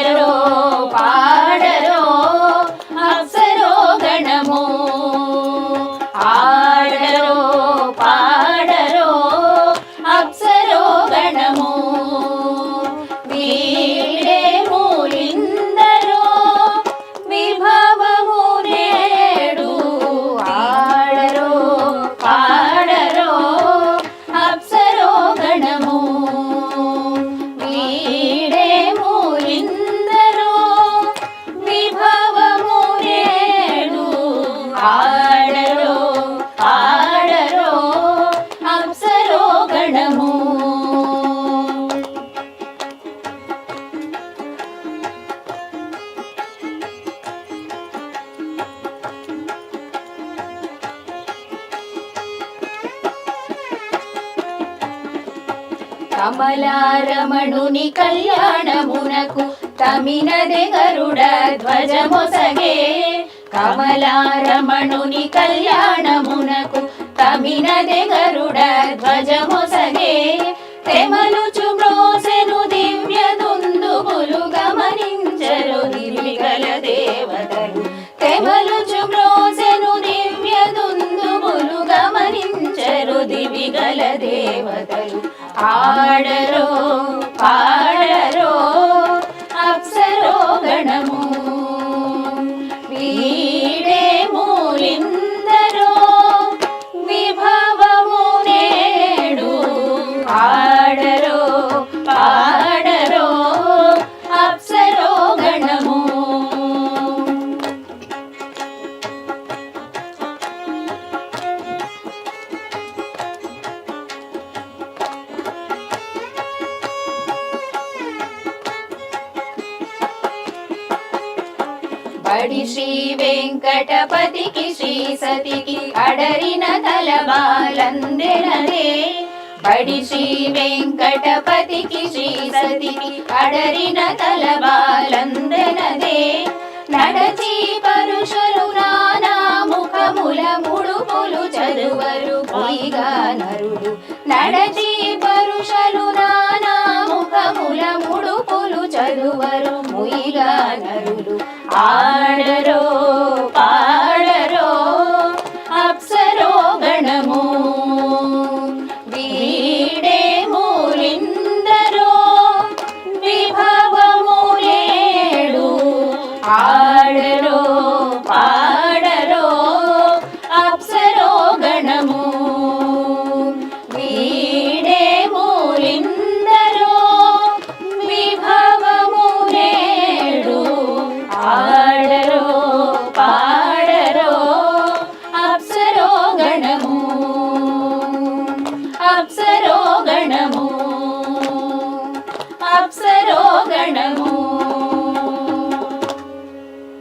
ఆడరో పాడరో అప్సరో గణము ఆడరో పాడరో అప్సరో గణము వీడే మూలిందరో విభవము నేడు ఆడరో పాడరో అప్సరో గణము వీడే మూలిందరో విభవము నేడు ఆడరో పాడరో అప్సరో గణము కమలారమణుని కళ్యాణమునకు తమినదే గరుడ ధ్వజమొసగే కమలారమణుని కళ్యాణమునకు తమినదే గరుడ ధ్వజమొసగే తెమలుచు మ్రోసెను దివ్య దుందుబులు గమనించరు దివిగల దేవతలు తెమలుచు మ్రోసెను దివ్య దుందుబులు గమనించరు దివిగల దేవతలు ఆడరో పాడరో అప్సరో గణము వీడే మూలిందరో విభవము నేడు ఆడరో పాడరో అప్సరో గణము బడి శ్రీ వెంకటపతికి శ్రీ సతికి అడరిన తలబాలందెనదే బడి శ్రీ వెంకటపతికి శ్రీ సతికి అడరిన తలబాలందెనదే నడచి పరుషులు నానా ముఖముల ముడుపులు చదువరు పొయిగా నరులు నడచి పరుషులు నానా ముఖముల ముడుపులు చదువరు ముయిగా నరులు ఆడరో పాడరో అప్సరో గణము వీడే మూలిందరో విభవము నేడు ఆడరో పాడరో అప్సరో గణము వీడే మూలిందరో విభవము నేడు ఆడరో పాడరో అప్సరో గణము అప్సరో గణము అప్సరో గణము